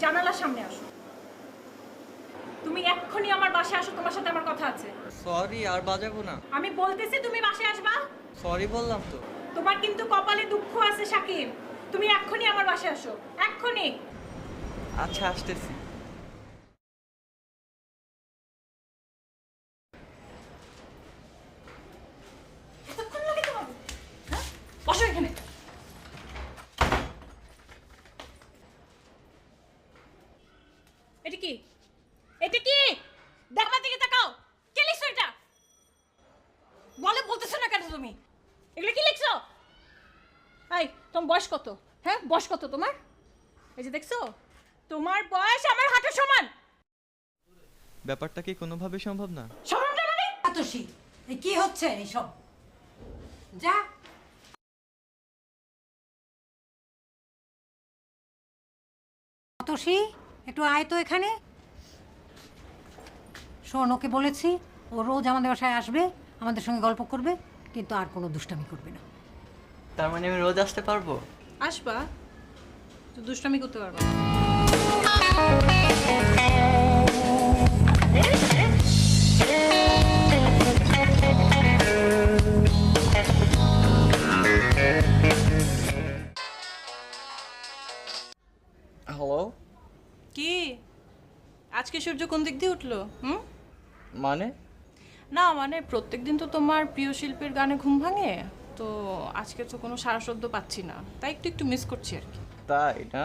জানালার সামনে আসো। তুমি এক্ষুনি আমার বাসায় আসো, তোমার সাথে আমার কথা আছে। সরি, আর বাজাবো না। আমি বলতেছি তুমি বাসায় আসবা। সরি বললাম তো। তোমার কিন্তু কপালে দুঃখ আছে শাকিব, তুমি এক্ষুনি আমার বাসায় আসো, এক্ষুনি। আচ্ছা, আসতেছি। এতক্ষণ লাগে তোমার? হ্যাঁ, বসো এখানে। এটা কি? এটা কি? দেখবা দিকে তাকাও। কে লিখছো এটা? বলতেছো না কেন তুমি? এগুলো কি লিখছো? এই, তোমার বয়স কত? হ্যাঁ, বয়স কত তোমার? এই যে দেখছো, তোমার বয়স আমার হাঁটুর সমান। ব্যাপারটা কি কোনোভাবে সম্ভব না? সম্ভবটা মানে? আতসী, এই কি হচ্ছে এইসব? যা। আতসী, একটু আয় তো এখানে। শোন, ওকে বলেছি ও রোজ আমাদের বাসায় আসবে, আমাদের সঙ্গে গল্প করবে, কিন্তু আর কোনো দুষ্টামি করবে না। তার মানে আমি রোজ আসতে পারবো? আসবা তো দুষ্টামি করতে পারবা। হ্যালো। কি আজকে সূর্য কোন দিক দিয়ে উঠলো? মানে? না মানে প্রত্যেকদিন তো তোমার প্রিয় শিল্পীর গানে ঘুম ভাঙে, তো আজকে তো কোনো সারা শব্দ পাচ্ছি না, তাই একটু একটু মিস করছি আর কি। তাই না?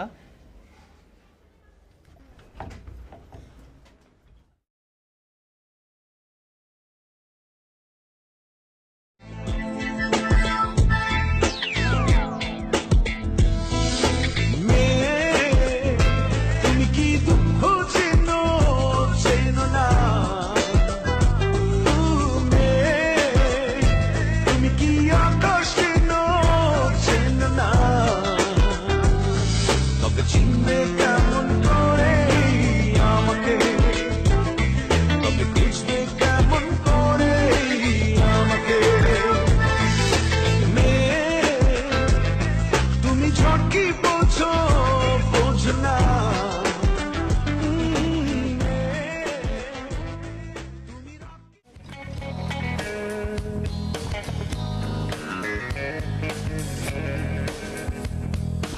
তুমি কি দুঃখ চেনো চেনো না? তুমি কি আকাশ চেনো চেনো না? তবে চিনবে কেমন করে আমাকে? তবে বুঝবে কেমন করে আমাকে? তুমি ঝটকি বোঝো বোঝো না?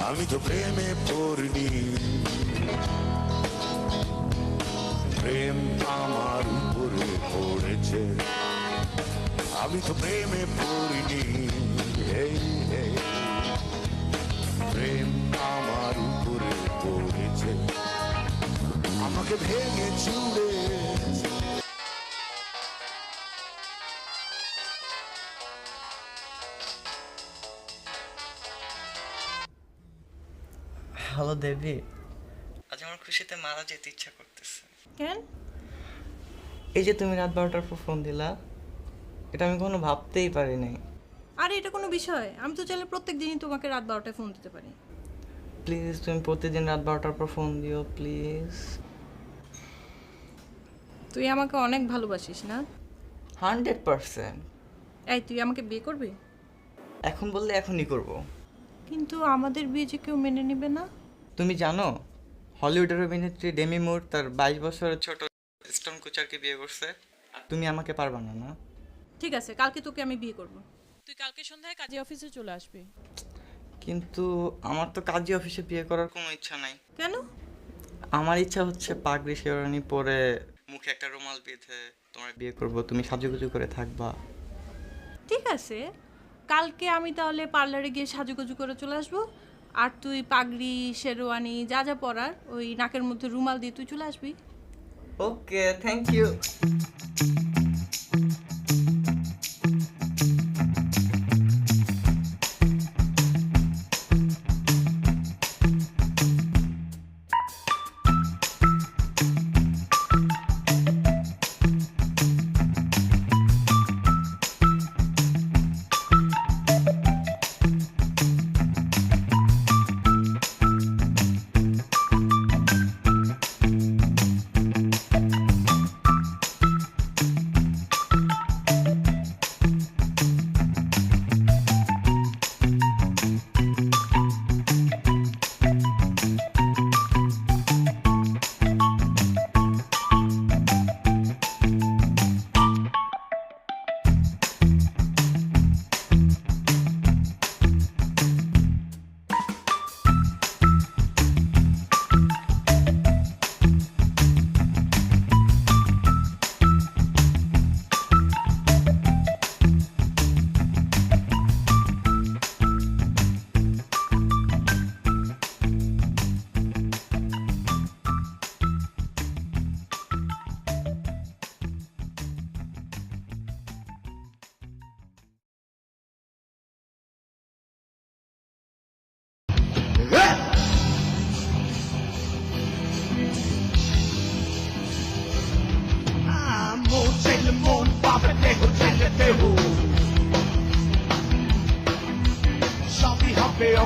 আমি তো প্রেমে পড়িনি, প্রেম আমার উপরে পড়েছে। আমি তো প্রেমে পড়িনি, এই, এই, প্রেম আমার উপরে পড়েছে, আমাকে ভেঙে চুড়ে। হ্যালো দেবী, আজ আমার খুশিতে মারা যেতে ইচ্ছা করতেছে। কেন? এই যে তুমি রাত 12টার পর ফোন দিলা, এটা আমি কখনো ভাবতেই পারি নাই। আরে এটা কোনো বিষয়? আমি তো চাইলে প্রত্যেক দিনই তোমাকে রাত 12টায় ফোন দিতে পারি। প্লিজ তুমি প্রতিদিন রাত 12টার পর ফোন দিও প্লিজ। তুই আমাকে অনেক ভালোবাসিস না? 100%। এই, তুই আমাকে বিয়ে করবি? এখন বললে এখনই করব। কিন্তু আমাদের বিয়ে যে কেউ মেনে নেবে না। তুমি জানো হলিউডের অভিনেত্রী ডেমি মুর তার 22 বছরের ছোট স্টোন কুচারকে বিয়ে করছে, আর তুমি আমাকে পারবা না? না, ঠিক আছে, কালকে তোকে আমি বিয়ে করব। তুই কালকে সন্ধ্যায় কাজী অফিসে চলে আসবি। কিন্তু আমার তো কাজী অফিসে বিয়ে করার কোনো ইচ্ছা নাই। কেন? আমার ইচ্ছা হচ্ছে পাগড়ি শেরওয়ানি পরে মুখে একটা রুমাল বেঁধে তোমার বিয়ে করব, তুমি সাজুগুজু করে থাকবা। ঠিক আছে, কালকে আমি তাহলে পার্লারে গিয়ে সাজুগুজু করে চলে আসবো, আর তুই পাগড়ি শেরওয়ানি যা যা পরার ওই নাকের মধ্যে রুমাল দিয়ে তুই চলে আসবি। ওকে, থ্যাংক ইউ।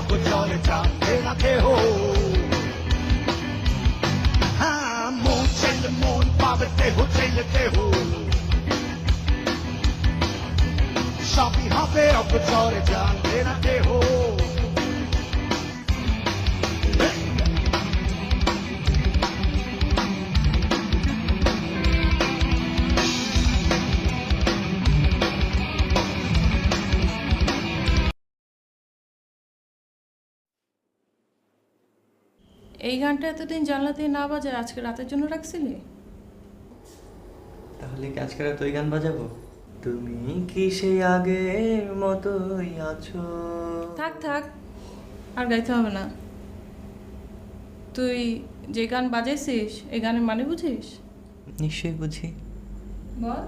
অগোচরে জানবে না কেহ হ্যাঁ মন চাইলে মন পাবে দেহ চাইলে দেহ সবই হবে অগোচরে জানবে না কেহ এই গানটা এতদিন জানলাতে না বাজায় আজকে রাতের জন্য রাখছিলি? তাহলে কি আজকে রাত ওই গান বাজাবো? তুমি কি সেই আগের মতোই আছো? থাক থাক, আর গাইতে হবে না। তুই যে গান বাজাইছিস এই গানের মানে বুঝিস? নিশ্চয়ই বুঝি। বল।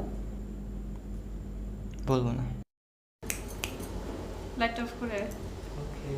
বলবো না। লাইট অফ করে। ওকে।